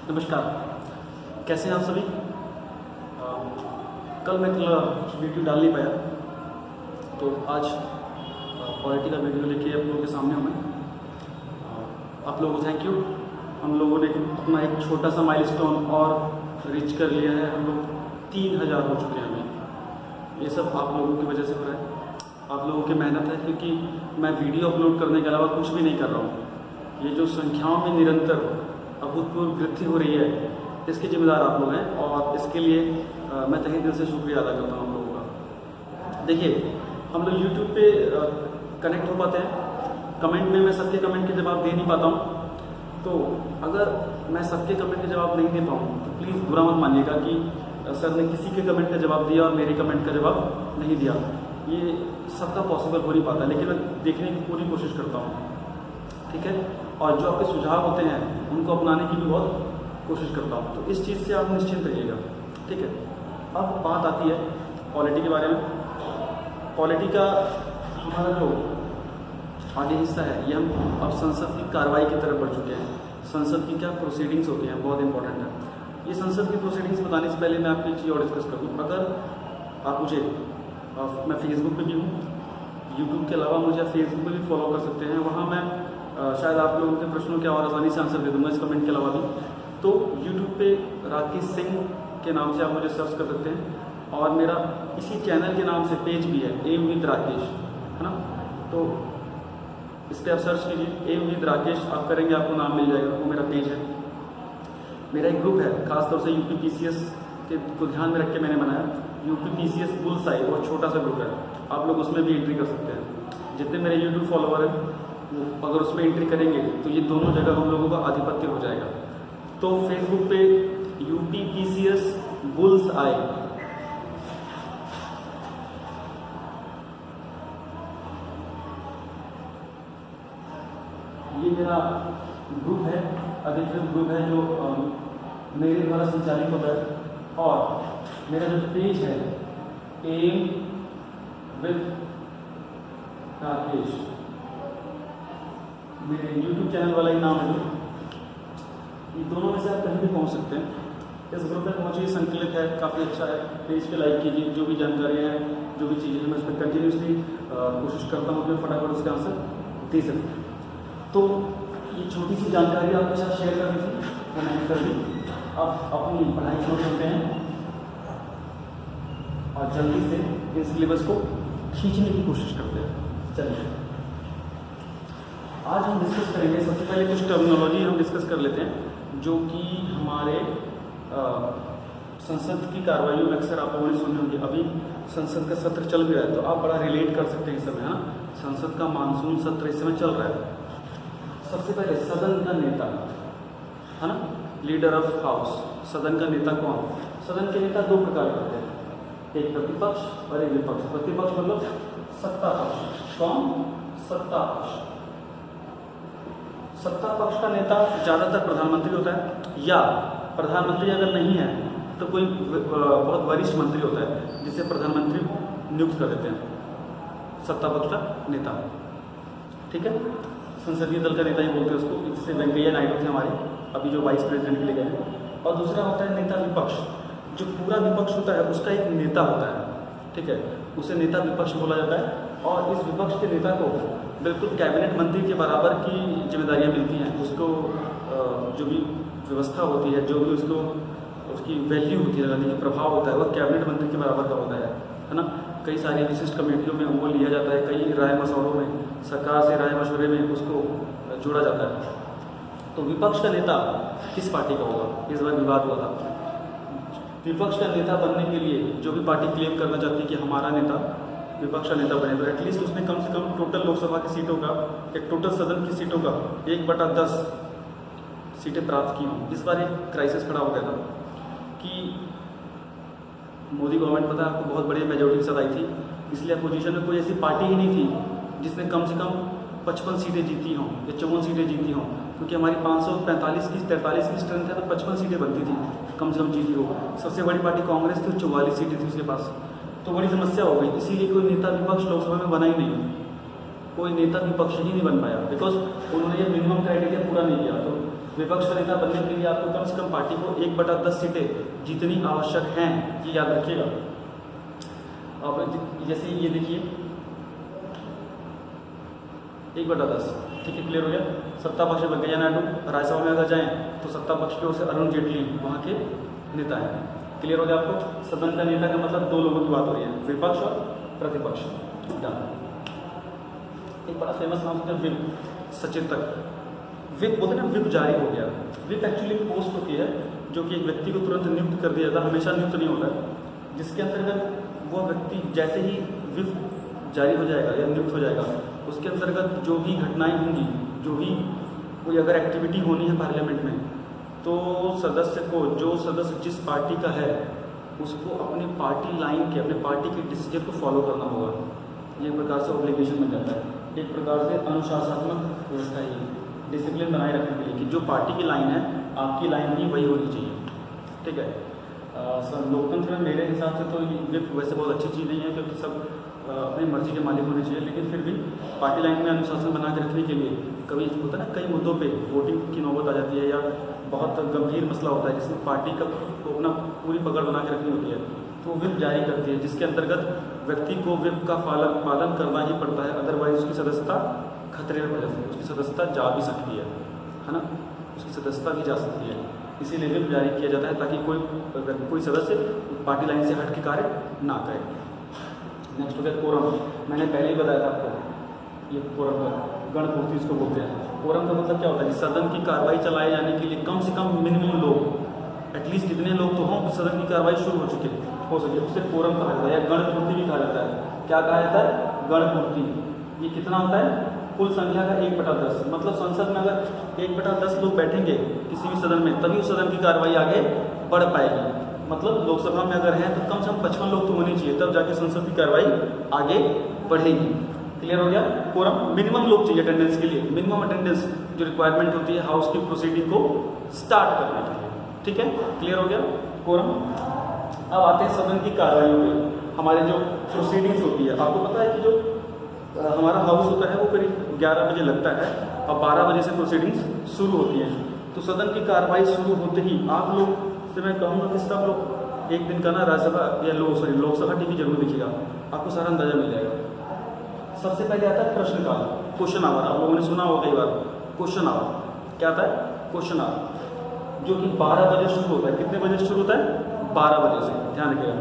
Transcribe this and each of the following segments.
नमस्कार, कैसे हैं आप सभी। कल मैं वीडियो डाल नहीं पाया, तो आज पॉलिटी का वीडियो लेके आप लोगों के सामने हूँ मैं। आप लोगों को थैंक यू। हम लोगों ने अपना एक छोटा सा माइलस्टोन और रीच कर लिया है। हम लोग 3000 हो चुके हैं अभी। ये सब आप लोगों की वजह से हो रहा है, आप लोगों की मेहनत है, क्योंकि मैं वीडियो अपलोड करने के अलावा कुछ भी नहीं कर रहा हूँ। ये जो संख्याओं में निरंतर अभूतपूर्व वृद्धि हो रही है, इसके जिम्मेदार आप लोग हैं, और इसके लिए मैं तहे दिल से शुक्रिया अदा करता हूँ आप लोगों का। देखिए, हम लोग यूट्यूब पे कनेक्ट हो पाते हैं, कमेंट में मैं सबके कमेंट के जवाब दे नहीं पाता हूँ। तो अगर मैं सबके कमेंट के जवाब नहीं दे पाऊँ तो प्लीज़ बुरा मत मानिएगा कि सर ने किसी के कमेंट का जवाब दिया और मेरे कमेंट का जवाब नहीं दिया। ये सबका पॉसिबल हो नहीं पाता, लेकिन मैं देखने की पूरी कोशिश करता हूँ, ठीक है। और जो आपके सुझाव होते हैं उनको अपनाने की भी बहुत कोशिश करता हूँ। तो इस चीज़ से आप निश्चिंत रहिएगा, ठीक है। अब बात आती है पॉलिटी के बारे में। पॉलिटी का हमारा जो आगे हिस्सा है, ये हम अब संसद की कार्रवाई की तरफ बढ़ चुके हैं। संसद की क्या प्रोसीडिंग्स होती हैं, बहुत इंपॉर्टेंट है। ये संसद की प्रोसीडिंग्स बताने से पहले मैं आपकी एक चीज़ और डिस्कस कर दूँ। अगर आप मुझे मैं फेसबुक पे भी हूँ, यूट्यूब के अलावा मुझे फेसबुक पे भी फॉलो कर सकते हैं। वहाँ मैं शायद आप लोगों के प्रश्नों के और आसानी से आंसर दे दूँगा इस कमेंट के अलावा भी। तो यूट्यूब पे राकेश सिंह के नाम से आप मुझे सर्च कर सकते हैं, और मेरा इसी चैनल के नाम से पेज भी है, एम विद राकेश, है ना। तो इस पर आप सर्च कीजिए, एम विद राकेश आप करेंगे, आपको नाम मिल जाएगा, वो मेरा पेज है। मेरा एक ग्रुप है, खासतौर से यूपी पीसीएस के को ध्यान में रख के मैंने बनाया, यूपी पीसीएस बुलसाई, और छोटा सा ग्रुप है, आप लोग उसमें भी एंट्री कर सकते हैं। जितने मेरे यूट्यूब फॉलोअर हैं वो अगर उसमें एंट्री करेंगे तो ये दोनों जगह हम लोगों का आधिपत्य हो जाएगा। तो फेसबुक पे यूपी पीसीएस बुल्स आई, ये मेरा ग्रुप है, अधिकृत ग्रुप है जो मेरे द्वारा संचालित होता है। और मेरा जो पेज है एम विद राकेश, मेरे यूट्यूब चैनल वाला ही नाम है। ये दोनों में से आप कहीं भी पहुंच सकते हैं। इस ग्रुप में पहुंचिए, संकलित है, काफ़ी अच्छा है। पेज पे लाइक कीजिए, जो भी जानकारियाँ हैं, जो भी चीज़ें मैं उस पर कंटिन्यूसली कोशिश करता हूँ कि फटाफट उसका आंसर दे सकते। तो ये छोटी सी जानकारी आपके साथ शेयर करनी थी, तो मैंने कर दी। अब अपनी पढ़ाई शुरू करते हैं और जल्दी से इस सिलेबस को खींचने की कोशिश करते हैं। चलिए, आज हम डिस्कस करेंगे, सबसे पहले कुछ टर्मिनोलॉजी हम डिस्कस कर लेते हैं, जो कि हमारे संसद की कार्रवाइयों में अक्सर आप लोगों ने सुनी होगी। अभी संसद का सत्र चल भी रहा है, तो आप बड़ा रिलेट कर सकते हैं इस समय, है ना। संसद का मानसून सत्र इस समय चल रहा है। सबसे पहले सदन का नेता, है ना, लीडर ऑफ हाउस, सदन का नेता कौन। सदन के नेता दो प्रकार के होते हैं, एक प्रतिपक्ष और एक विपक्ष। प्रतिपक्ष मतलब सत्ता पक्ष। कौन? सत्ता पक्ष। सत्ता पक्ष का नेता ज़्यादातर प्रधानमंत्री होता है, या प्रधानमंत्री अगर नहीं है तो कोई बहुत वरिष्ठ मंत्री होता है, जिसे प्रधानमंत्री नियुक्त कर देते हैं। सत्ता पक्ष का नेता, ठीक है। संसदीय दल का नेता ही बोलते हैं उसको, जिसे वेंकैया नायडू थे हमारे, अभी जो वाइस प्रेसिडेंट के लिए गए हैं। और दूसरा होता है नेता विपक्ष। जो पूरा विपक्ष होता है उसका एक नेता होता है, ठीक है, उसे नेता विपक्ष बोला जाता है। और इस विपक्ष के नेता को बिल्कुल कैबिनेट मंत्री के बराबर की जिम्मेदारियां मिलती हैं। उसको जो भी व्यवस्था होती है, जो भी उसकी वैल्यू होती है, यानी कि प्रभाव होता है, वह कैबिनेट मंत्री के बराबर का होता है ना। कई सारी विशिष्ट कमेटियों में वो लिया जाता है, कई राय मशवरों में, सरकार से राय मशवरे में उसको जोड़ा जाता है। तो विपक्ष का नेता किस पार्टी का होगा, इस बार विवाद हुआ था। विपक्ष का नेता बनने के लिए जो भी पार्टी क्लेम करना चाहती है कि हमारा नेता विपक्ष का नेता बने, तो एटलीस्ट उसने कम से कम टोटल लोकसभा की सीटों का, एक टोटल सदन की सीटों का 1/10 सीटें प्राप्त की हों। इस बार एक क्राइसिस खड़ा हो गया था कि मोदी गवर्नमेंट, पता है आपको, बहुत बड़ी मेजोरिटी के साथ आई थी, इसलिए अपोजिशन में कोई ऐसी पार्टी ही नहीं थी जिसने कम से कम 55 सीटें जीती हों या 54 सीटें जीती हों, क्योंकि हमारी 545 की 43 की स्ट्रेंथ है, तो 55 सीटें बनती थी कम से कम जीती हो। सबसे बड़ी पार्टी कांग्रेस थी, 44 सीटें थी उसके पास। तो बड़ी समस्या हो गई, इसीलिए कोई नेता विपक्ष लोकसभा में बना ही नहीं, कोई नेता विपक्ष ही नहीं बन पाया, बिकॉज उन्होंने ये मिनिमम क्राइटेरिया पूरा नहीं किया। तो विपक्ष का नेता बनने के लिए आपको कम से कम पार्टी को 1/10 सीटें जितनी आवश्यक हैं, ये याद रखिएगा। आप जैसे ये देखिए 1/10, ठीक है, क्लियर हो गया। सत्ता पक्ष में वेंकैया नायडू, राज्यसभा में अगर जाएं तो सत्ता पक्ष की ओर से अरुण जेटली वहाँ के नेता हैं। क्लियर हो गया आपको। सदन का नेता का मतलब दो लोगों की बात हो रही है, विपक्ष और प्रतिपक्ष। एक बड़ा फेमस नाम है विप, सचेतक। विप बोलते हैं ना, विप जारी हो गया। विप एक्चुअली पोस्ट होती है जो कि एक व्यक्ति को तुरंत नियुक्त कर दिया जाता है, हमेशा नियुक्त नहीं होता है, जिसके अंतर्गत वो व्यक्ति जैसे ही विप जारी हो जाएगा या नियुक्त हो जाएगा, उसके अंतर्गत जो भी घटनाएं होंगी, जो भी कोई अगर एक्टिविटी होनी है पार्लियामेंट में, तो सदस्य को, जो सदस्य जिस पार्टी का है, उसको अपनी पार्टी लाइन के, अपने पार्टी के डिसीजन को फॉलो करना होगा। ये एक प्रकार से ऑब्लिगेशन बन जाता है, एक प्रकार से अनुशासनात्मक व्यवस्था है, डिसिप्लिन बनाए रखने के लिए कि जो पार्टी की लाइन है आपकी लाइन भी वही होनी चाहिए, ठीक है। लोकतंत्र में मेरे हिसाब से तो विप वैसे बहुत अच्छी चीज़ नहीं है, क्योंकि सब अपनी मर्जी के मालिक होने चाहिए, लेकिन फिर भी पार्टी लाइन में अनुशासन बना के रखने के लिए कभी होता है ना, कई मुद्दों पे वोटिंग की नौबत आ जाती है या बहुत गंभीर मसला होता है जिसमें पार्टी का को अपना पूरी पकड़ बना के रखनी होती है, तो विप जारी करती है, जिसके अंतर्गत व्यक्ति को विप का पालन करना ही पड़ता है, अदरवाइज उसकी सदस्यता खतरे में पड़ जाती है, उसकी सदस्यता जा भी सकती है ना, उसकी सदस्यता भी जा सकती है। इसीलिए विप जारी किया जाता है ताकि कोई सदस्य पार्टी लाइन से हट के कार्य ना करे। नेक्स्ट हो गया कोरम। मैंने पहले ही बताया था आपको, ये कोरम का गणपूर्ति इसको बोलते हैं। कोरम का मतलब क्या होता है कि सदन की कार्रवाई चलाए जाने के लिए कम से कम मिनिमम लोग, एटलीस्ट कितने लोग तो हों सदन की कार्रवाई शुरू हो सके, उससे कोरम कहा जाता है, या गणपूर्ति भी कहा जाता है। क्या कहा जाता है? गणपूर्ति। ये कितना होता है? कुल संख्या का 1/10। मतलब संसद में अगर 1/10 लोग बैठेंगे किसी भी सदन में, तभी उस सदन की कार्रवाई आगे बढ़ पाएगी। मतलब लोकसभा में अगर हैं तो कम से कम 55 लोग तो होने चाहिए, तब जाके संसद की कार्रवाई आगे बढ़ेगी। क्लियर हो गया? कोरम मिनिमम लोग चाहिए अटेंडेंस के लिए, मिनिमम अटेंडेंस जो रिक्वायरमेंट होती है हाउस की प्रोसीडिंग को स्टार्ट करने के लिए। ठीक है, क्लियर हो गया कोरम। अब आते हैं सदन की कार्रवाई में हमारे जो प्रोसीडिंग्स होती है। आपको पता है कि जो हमारा हाउस होता है वो करीब 11 बजे लगता है और 12 बजे से प्रोसीडिंग्स शुरू होती है। तो सदन की कार्रवाई शुरू होते ही आप लोग से मैं कहूँगा कि सब लोग एक दिन का ना राज्यसभा या लोकसभा टीवी जरूर देखिएगा, आपको सारा अंदाजा मिल जाएगा। सबसे पहले आता है प्रश्नकाल, क्वेश्चन आवर। आप लोगों ने सुना होगा कई बार क्वेश्चन आवर। क्या आता है? क्वेश्चन आवर, जो कि 12 बजे शुरू होता है। कितने बजे शुरू होता है? 12 बजे से, ध्यान रखिएगा।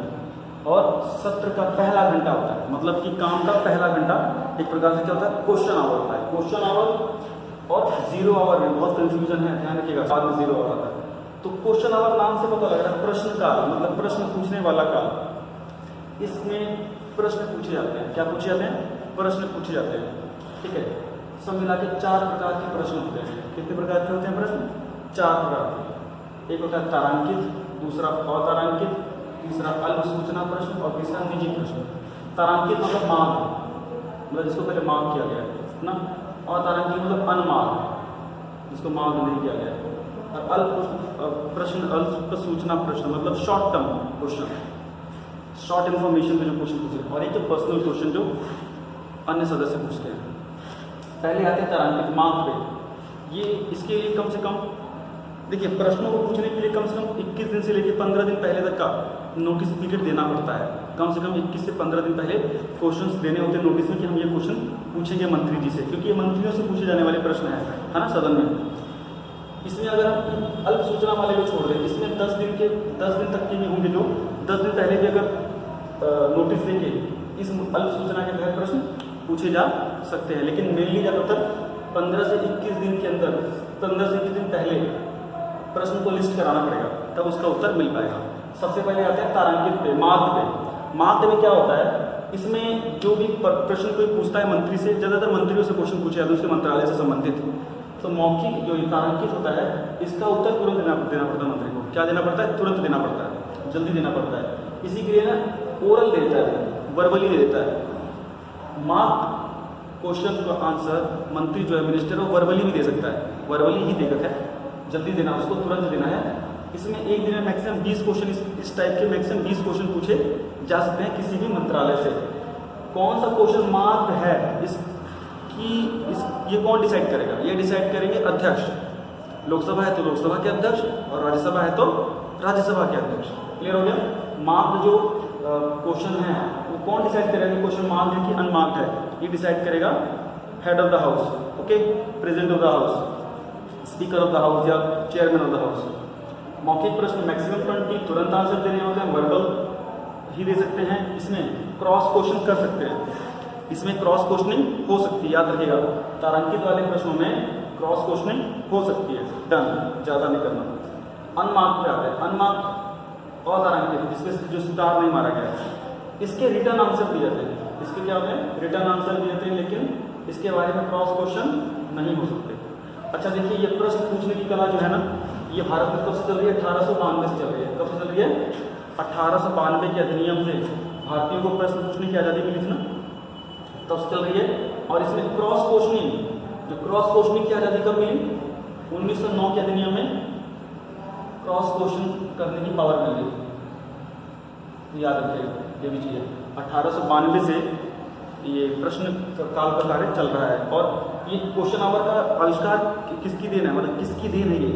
और सत्र का पहला घंटा होता है, मतलब कि काम का पहला घंटा एक प्रकार से क्या होता है? क्वेश्चन आवर होता है। क्वेश्चन आवर और 0 आवर में बहुत कंफ्यूजन है, ध्यान रखिएगा, बाद में 0 आवर आता है। तो क्वेश्चन आवर नाम से पता लग रहा है प्रश्न काल, मतलब प्रश्न पूछने वाला काल। इसमें प्रश्न पूछे जाते हैं। क्या पूछे जाते हैं? प्रश्न पूछे जाते हैं। ठीक है, सब मिला के 4 प्रकार के प्रश्न होते हैं। कितने प्रकार के होते हैं प्रश्न? 4 प्रकार के। एक होता है तारांकित, दूसरा अतारांकित, तीसरा अल्प सूचना प्रश्न और तीसरा निजी प्रश्न। तारांकित मतलब मार्क, मतलब जिसको पहले मार्क किया गया है ना। अतारांकित मतलब अनमार्क, जिसको मार्क नहीं किया गया है। और अल्प प्रश्न, अल्प सूचना प्रश्न मतलब short term question, short information के जो क्वेश्चन पूछे। और एक जो पर्सनल क्वेश्चन जो अन्य सदस्य पूछते हैं। पहले आते हैं तारांकित, मार्क पे। ये इसके लिए कम से कम देखिए, प्रश्नों को पूछने के लिए कम से कम 21 दिन से लेकर 15 दिन पहले तक का नोटिस पीरियड देना पड़ता है। कम से कम 21 से 15 दिन पहले क्वेश्चंस देने होते हैं नोटिस में कि हम ये क्वेश्चन पूछेंगे मंत्री जी से, क्योंकि ये मंत्रियों से पूछे जाने वाले प्रश्न है ना सदन में। इसमें अगर हम अल्प सूचना वाले को छोड़ दें, इसमें 10 दिन तक के भी होंगे, जो 10 दिन पहले भी अगर नोटिस देंगे इस अल्प सूचना के तहत प्रश्न पूछे जा सकते हैं। लेकिन मेनली ज़्यादातर 15 से 21 दिन के अंदर, 15 से 21 दिन पहले प्रश्न को लिस्ट कराना पड़ेगा, तब उसका उत्तर मिल पाएगा। सबसे पहले आते हैं तारांकित पे, मार्क पे। मार्क में क्या होता है? इसमें जो भी प्रश्न कोई पूछता है मंत्री से, ज़्यादातर मंत्रियों से क्वेश्चन पूछे जाते हैं उसके मंत्रालय से संबंधित, तो मौखिक जो तारांकित होता है इसका उत्तर तुरंत देना पड़ता है मंत्री को। क्या देना पड़ता है? तुरंत देना पड़ता है, जल्दी देना पड़ता है। इसी के लिए ना ओरल देता है, वर्बली दे देता है। मार्क क्वेश्चन का आंसर मंत्री जो है, मिनिस्टर, वो वर्बली भी दे सकता है, वर्बली ही देगा है, जल्दी देना, उसको तुरंत देना है। इसमें एक दिन में मैक्सिमम 20 क्वेश्चन, इस टाइप के मैक्सिमम 20 क्वेश्चन पूछे जा सकते हैं किसी भी मंत्रालय से। कौन सा क्वेश्चन मार्क है ये कौन डिसाइड करेगा? ये डिसाइड करेंगे अध्यक्ष। लोकसभा है तो लोकसभा के अध्यक्ष और राज्यसभा है तो राज्यसभा के अध्यक्ष। क्लियर हो गया? मार्क्ड जो क्वेश्चन है वो कौन डिसाइड करेगा कि क्वेश्चन मार्क्ड है कि अनमार्क्ड है? ये डिसाइड करेगा head of the house, okay, president of the house, speaker of the house या चेयरमैन ऑफ द हाउस। मौखिक प्रश्न मैक्सिमम 20 तुरंत आंसर देने होते हैं, वर्बल ही दे सकते हैं। इसमें क्रॉस क्वेश्चन कर सकते हैं, इसमें क्रॉस क्वेश्चनिंग हो सकती है, याद रखिएगा। तारांकित वाले प्रश्नों में क्रॉस क्वेश्चनिंग हो सकती है, डन, ज्यादा नहीं करना। अनमार्क्ड पे आता है, अनमार्क्ड और तारांकित जिसमें जो स्टार नहीं मारा गया है, इसके रिटर्न आंसर दिए जाते हैं। इसके क्या होते हैं? रिटर्न आंसर दिए जाते हैं, लेकिन इसके बारे में क्रॉस क्वेश्चन नहीं हो सकते। अच्छा देखिए, ये प्रश्न पूछने की कला जो है ना, ये भारत में कब से चल रही है? 1892 से चल रही है। कब से चल रही है? 1892 के अधिनियम से भारतीयों को प्रश्न पूछने की आजादी मिली थी ना, तब से चल रही है। और इसमें क्रॉस क्वेश्चनिंग, जो क्रॉस क्वेश्चनिंग की आजादी कब मिली? 1909 के अधिनियम में क्रॉस क्वेश्चन करने की पावर मिल गई, याद रखिएगा ये भी चीज है। 1892 से ये प्रश्न काल का कार्य चल रहा है। और ये क्वेश्चन आवर का आविष्कार किसकी देन है, मतलब किसकी देन है? ये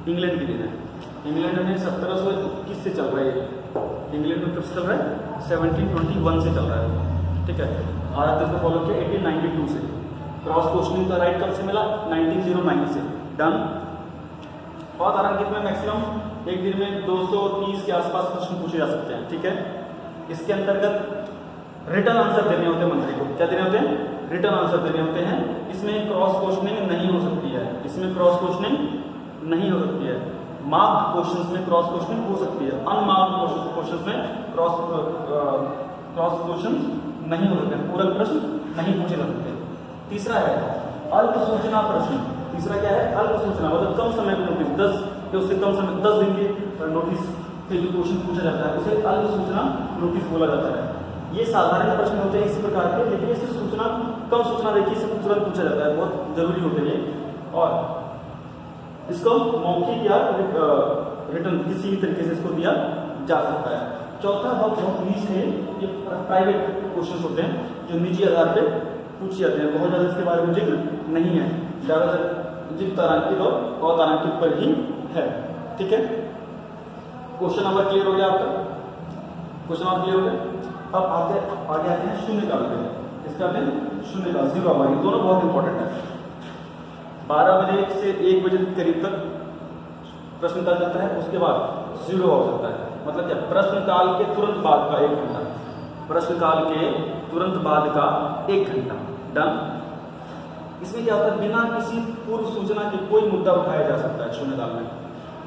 इंग्लैंड की देन है। इंग्लैंड में 1721 से चल रहा है, इंग्लैंड में कब से चल रहा है? 1721 से चल रहा है, ठीक है। भारत इसको फॉलो किया 1892 से। क्रॉस क्वेश्चनिंग का राइट कब से मिला? 1909 से, डन। और तारांकित में मैक्सिमम एक दिन में 230 के आसपास प्रश्न पूछे जा सकते हैं, ठीक है। इसके अंतर्गत रिटर्न आंसर देने होते हैं मंत्री को। क्या देने होते हैं? रिटर्न आंसर देने होते हैं। इसमें क्रॉस क्वेश्चनिंग नहीं हो सकती है, इसमें क्रॉस क्वेश्चनिंग नहीं हो सकती है। मार्क्ड क्वेश्चंस में क्रॉस क्वेश्चनिंग हो सकती है, अनमार्क्ड क्वेश्चंस में क्रॉस क्वेश्चन नहीं हो सकते, पूरक प्रश्न नहीं पूछे जा सकते। तीसरा है अल्प सूचना प्रश्न। तीसरा क्या है? अल्प सूचना, मतलब कम समय का नोटिस, 10 या उससे कम समय, 10 दिन के नोटिस पे जो क्वेश्चन पूछा जाता है उसे अल्प सूचना नोटिस बोला जाता है। ये साधारण प्रश्न होते हैं इसी प्रकार के, लेकिन इससे सूचना कम सूचना देखिए, इससे तुरंत पूछा जाता है, बहुत जरूरी होते हैं ये। और इसको मौखिक या रिटर्न किसी भी तरीके से इसको दिया जा सकता है। चौथा बहुत नीच है, ये प्राइवेट क्वेश्चन होते हैं जो निजी आधार पे पूछे जाते हैं, बहुत ज्यादा इसके बारे में जिक्र नहीं है, ज्यादातर जिक्र तारांकित और अतारांकित पर ही है, ठीक है। क्वेश्चन नंबर क्लियर हो गया आपका? क्वेश्चन नंबर क्लियर हो गया। अब आगे आते हैं शून्यकाल पे। इसका शून्यकाल, जीरो आवर, ये दोनों बहुत इंपॉर्टेंट है। 12 बजे से 1 बजे के करीब तक प्रश्न काल चलता है, उसके बाद जीरो हो सकता है। मतलब क्या? प्रश्न काल के तुरंत बाद का 1 घंटा, प्रश्न काल के तुरंत बाद का 1 घंटा, डन। इसमें क्या होता है? बिना किसी पूर्व सूचना के कोई मुद्दा उठाया जा सकता है शून्यकाल में।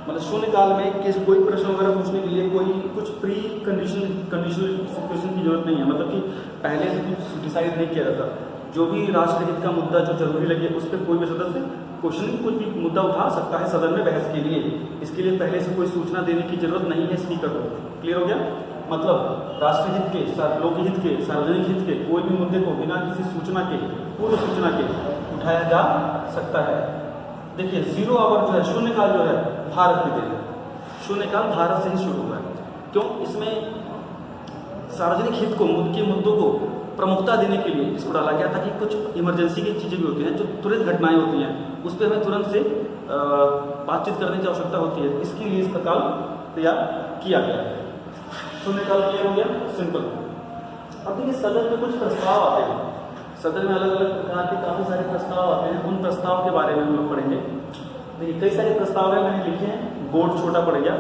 मतलब शून्यकाल में किसी कोई प्रश्न वगैरह पूछने के लिए कोई कुछ प्री कंडीशनल सिचुएशन की जरूरत नहीं है, मतलब कि पहले से कुछ डिसाइड नहीं किया जाता। जो भी राष्ट्रहित का मुद्दा जो जरूरी लगे उस पर कोई भी सदस्य क्वेश्चन कुछ भी मुद्दा उठा सकता है सदन में बहस के लिए। इसके लिए पहले से कोई सूचना देने की जरूरत नहीं है स्पीकर को। क्लियर हो गया? मतलब राष्ट्रहित के, लोकहित के, सार्वजनिक हित के कोई भी मुद्दे को बिना किसी सूचना के, पूर्व सूचना के उठाया जा सकता है। देखिए जीरो आवर जो है, शून्यकाल जो है, भारत में देना, शून्यकाल भारत से ही शुरू हुआ है। क्यों? इसमें सार्वजनिक हित को, के मुद्दों को प्रमुखता देने के लिए इसको डाला गया, ताकि कुछ इमरजेंसी की चीजें भी होती हैं, जो तुरंत घटनाएं होती हैं, उस पर हमें तुरंत से बातचीत करने की आवश्यकता होती है। इसके लिए इसका काल तैयार किया गया है। शून्यकाल क्लियर हो गया? सिंपल। अब देखिए सदन में कुछ प्रस्ताव आते हैं, सदन में अलग अलग प्रकार के काफी सारे प्रस्ताव आते हैं, उन प्रस्ताव के बारे में हम लोग पढ़ेंगे। देखिए कई सारे प्रस्ताव है, मैंने लिखे हैं, बोर्ड छोटा पड़ गया।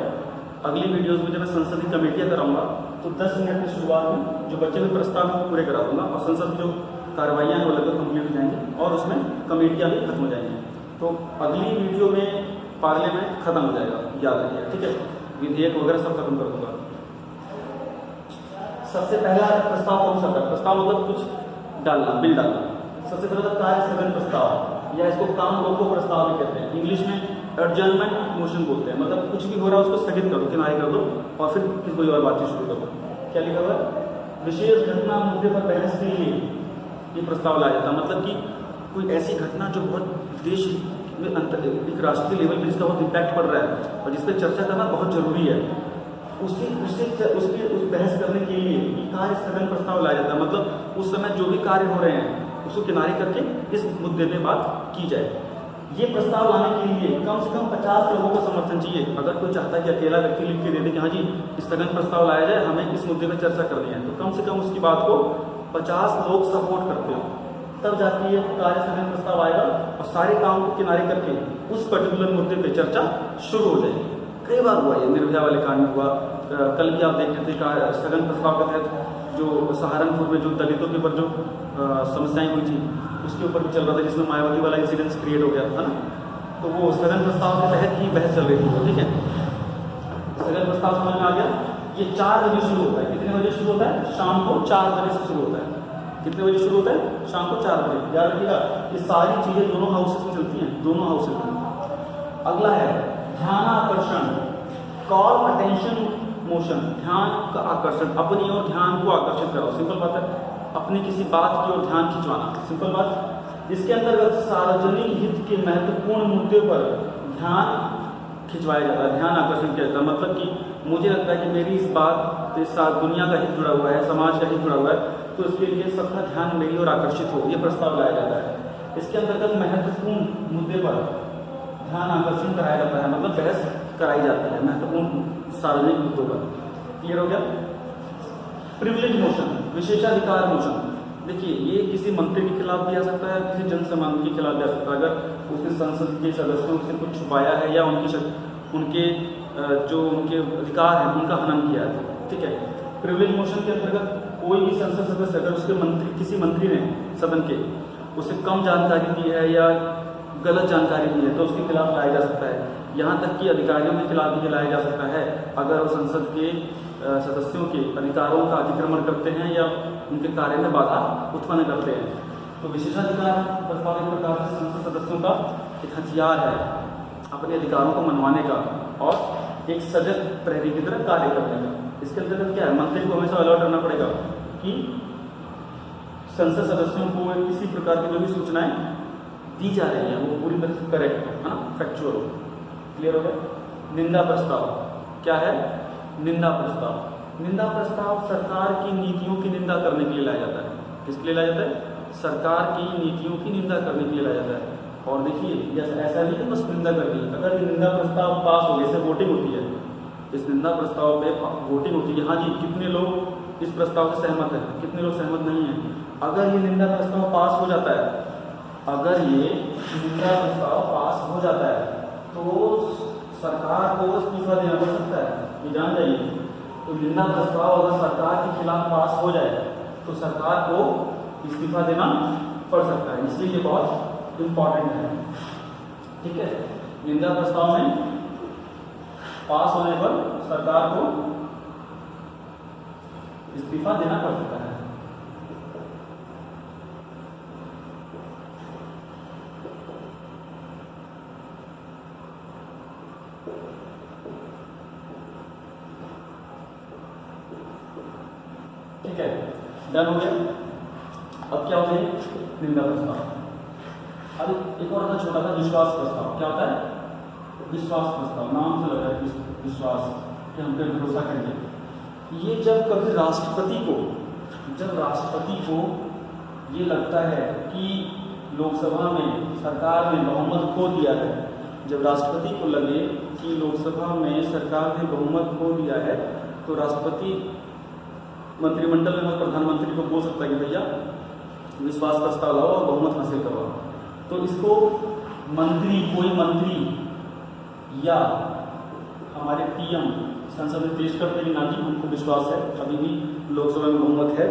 अगली वीडियोस में जब मैं संसदीय कमेटियां कराऊंगा तो 10 मिनट की शुरुआत में जो बचे हुए प्रस्ताव हैं पूरे करा दूंगा, और संसद की जो कार्रवाइयाँ हैं वो लगभग कंप्लीट हो जाएंगी और उसमें कमेटियां भी खत्म हो जाएंगी। तो अगली वीडियो में पार्लियामेंट खत्म हो जाएगा, याद रखिए, ठीक है। विधेयक वगैरह सब खत्म कर दूंगा। सबसे पहला प्रस्ताव कौन सा था? प्रस्ताव मतलब कुछ डालना, बिल डालना। सबसे पहला था कार्य स्थगन प्रस्ताव, या इसको काम रोको प्रस्ताव भी कहते हैं। इंग्लिश में एडजर्नमेंट मोशन बोलते हैं, मतलब कुछ भी हो रहा है उसको स्थगित कर दो, किनारे कर दो और फिर कोई और बातचीत शुरू कर दो। क्या लिखा हुआ है? विशेष घटना मुद्दे पर बहस के लिए ये प्रस्ताव लाया जाता है। मतलब कि कोई ऐसी घटना जो बहुत देश में एक राष्ट्रीय लेवल पर जिसका बहुत इम्पैक्ट पड़ रहा है और जिस पर चर्चा करना बहुत जरूरी है, उस बहस करने के लिए कार्य स्थगन प्रस्ताव लाया जाता है। मतलब उस समय जो भी कार्य हो रहे हैं उसको किनारे करके इस मुद्दे पे बात की जाए। ये प्रस्ताव लाने के लिए कम से कम 50 लोगों का समर्थन चाहिए। अगर कोई चाहता है कि अकेला व्यक्ति लिख के दे दे कि हाँ जी स्थगन प्रस्ताव लाया जाए, हमें इस मुद्दे पर चर्चा करनी है, तो कम से कम उसकी बात को 50 लोग सपोर्ट करते हो, तब जाके ये कार्य स्थगन प्रस्ताव आएगा और सारे काम को किनारे करके उस पर्टिकुलर मुद्दे पर चर्चा शुरू हो जाएगी। कई बार हुआ, ये निर्भया वाले कांड में हुआ, कल भी आप देख रहे थे स्थगन प्रस्ताव के तहत जो सहारनपुर में जो दलितों के ऊपर जो समस्याएं हुई थी उसके ऊपर भी चल रहा था, जिसमें मायावती वाला इंसिडेंस क्रिएट हो गया था ना, तो वो स्थगन प्रस्ताव के तहत ही बहस चल रही थी। ठीक है, स्थगन प्रस्ताव समझ में आ गया। ये 4 बजे शुरू होता है। कितने बजे शुरू होता है? शाम को 4 बजे से शुरू होता है। कितने बजे शुरू होता है? शाम को 4 बजे। याद रखिएगा, ये सारी चीजें दोनों हाउसेस में चलती हैं, दोनों हाउसेस में। अगला है ध्यान आकर्षण, कॉल अटेंशन मोशन, ध्यान का आकर्षण, अपनी ओर ध्यान को आकर्षित करो। सिंपल बात है, अपनी किसी बात की ओर ध्यान खिंचवाना, सिंपल बात। इसके अंतर्गत सार्वजनिक हित के महत्वपूर्ण मुद्दे पर ध्यान खिंचवाया जाता है, ध्यान आकर्षण किया जाता है। मतलब कि मुझे लगता है कि मेरी इस बात के साथ दुनिया का हित जुड़ा हुआ है, समाज का हित जुड़ा हुआ है, तो इसके लिए सबका ध्यान मेरी ओर आकर्षित हो, ये प्रस्ताव लाया जाता है। इसके अंतर्गत महत्वपूर्ण मुद्दे पर ध्यान आकर्षण कराया जाता है, मतलब बहस कराई जाती है महत्वपूर्ण सार्वजनिक मुद्दों पर। क्लियर हो गया? प्रिविलेज मोशन, विशेषाधिकार मोशन। देखिए, ये किसी मंत्री के खिलाफ भी आ सकता है, किसी जन सामान्य के खिलाफ भी आ सकता है। अगर उसने संसद के सदस्यों से कुछ छुपाया है या उनके जो उनके अधिकार हैं उनका हनन किया है। ठीक है, प्रिविलेज मोशन के अंतर्गत कोई भी संसद सदस्य अगर उसके किसी मंत्री ने सदन के उसे कम जानकारी दी है या गलत जानकारी दी है तो उसके खिलाफ लाया जा सकता है। यहाँ तक कि अधिकारियों के खिलाफ भी लाया जा सकता है अगर वो संसद के सदस्यों के अधिकारों का अतिक्रमण करते हैं या उनके कार्य में बाधा उत्पन्न करते हैं। तो विशेषाधिकार प्रस्ताव एक प्रकार से संसद सदस्यों का एक हथियार है अपने अधिकारों को मनवाने का और एक सजग प्रहरी की तरह कार्य करने का। इसके अंतर्गत क्या है, मंत्री को हमेशा अलर्ट रहना पड़ेगा कि संसद सदस्यों को किसी प्रकार की जो भी सूचनाएं दी जा रही है वो पूरी तरह से करेक्ट हो, है ना, फैक्चुअल हो। क्लियर हो गया? निंदा प्रस्ताव क्या है? निंदा प्रस्ताव। निंदा प्रस्ताव सरकार की नीतियों की निंदा करने के लिए लाया जाता है। किसके लिए लाया जाता है? सरकार की नीतियों की निंदा करने के लिए लाया जाता है। और देखिए, ऐसा नहीं है बस निंदा करनी है। अगर ये निंदा प्रस्ताव पास हो गया, जैसे वोटिंग होती है, इस निंदा प्रस्ताव पे वोटिंग होती है, हाँ जी कितने लोग इस प्रस्ताव से सहमत हैं, कितने लोग सहमत नहीं हैं। अगर ये निंदा प्रस्ताव पास हो जाता है, अगर ये निंदा प्रस्ताव पास हो जाता है तो सरकार को इस्तीफा देना पड़ सकता है, ये जान जाइए। तो निंदा प्रस्ताव अगर सरकार के खिलाफ पास हो जाए तो सरकार को इस्तीफा देना पड़ सकता है, इसलिए ये बहुत इंपॉर्टेंट है। ठीक है, निंदा प्रस्ताव में पास होने पर सरकार को इस्तीफा देना पड़ सकता है। ठीक है, डन हो गया। अब क्या होता है निंदा प्रस्ताव। अब एक और छोटा सा विश्वास प्रस्ताव। क्या होता है? विश्वास प्रस्ताव, नाम से लग रहा है विश्वास कि हम पे भरोसा करेंगे। ये जब कभी राष्ट्रपति को ये लगता है कि लोकसभा में सरकार ने बहुमत खो दिया है, जब राष्ट्रपति को लगे कि लोकसभा में सरकार ने बहुमत खो दिया है तो राष्ट्रपति मंत्रिमंडल में प्रधानमंत्री को बोल सकता है कि भैया विश्वास प्रस्ताव लाओ और बहुमत हासिल करवाओ। तो इसको कोई मंत्री या हमारे पीएम संसद में पेश करते हैं ना कि हमको विश्वास है अभी भी लोकसभा में बहुमत है,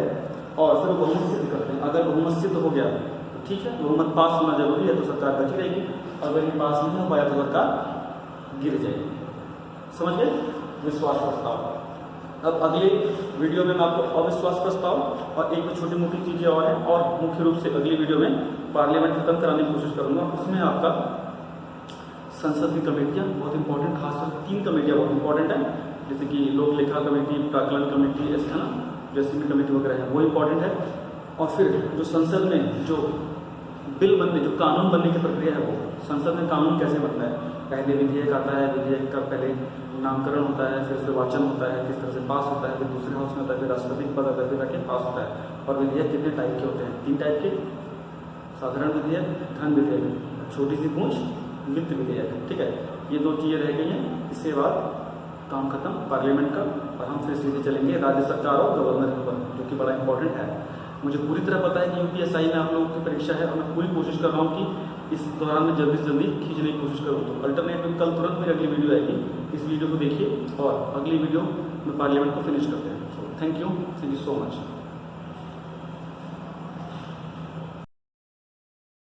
और फिर बहुमत सिद्ध करते हैं। अगर बहुमत सिद्ध हो गया तो ठीक है, बहुमत पास होना जरूरी है तो सरकार बची रहेगी, अगर ये पास नहीं हो पाया तो सरकार गिर जाएगी। समझ गए? विश्वास प्रस्ताव। अब अगले वीडियो में मैं आपको अविश्वास प्रस्ताव और एक छोटी मोटी चीजें और हैं, और मुख्य रूप से अगली वीडियो में पार्लियामेंट खत्म कराने की कोशिश करूंगा। उसमें आपका संसद की कमेटियां बहुत इंपॉर्टेंट, खासकर 3 कमेटियां बहुत इंपॉर्टेंट है, जैसे कि लोक लेखा कमेटी, प्राक्कलन कमेटी, ऐसे है ना, जैसी कमेटी वगैरह है वो इंपॉर्टेंट है। और फिर जो संसद में जो बिल बनने, जो कानून बनने की प्रक्रिया है, वो संसद में कानून कैसे बनता है। पहले विधेयक आता है, विधेयक का पहले नामकरण होता है, फिर उससे वाचन होता है, किस तरह से पास होता है, फिर दूसरे हाउस में होता है, फिर राष्ट्रपति के पद आता है, फिर जाके पास होता है। और विधेयक कितने टाइप के होते हैं? 3 टाइप के, साधारण विधेयक, धन विधेयक, छोटी सी पूंछ वित्त विधेयक, ठीक है। ये 2 चीज़ें रह गई हैं, इसके बाद काम खत्म पार्लियामेंट का, और हम फिर सीधे चलेंगे राज्य सरकार और गवर्नर के ऊपर, जो कि बड़ा इंपॉर्टेंट है। मुझे पूरी तरह पता है कि यूपीएसआई में आप लोगों की परीक्षा है, और मैं पूरी कोशिश कर रहा हूँ कि इस दौरान में जल्दी से जल्दी खींचने की कोशिश करूँ। तो अल्टरनेट में कल तुरंत मेरी अगली वीडियो आएगी, इस वीडियो को देखिए और अगली वीडियो में पार्लियामेंट को फिनिश करते हैं। So thank you so much.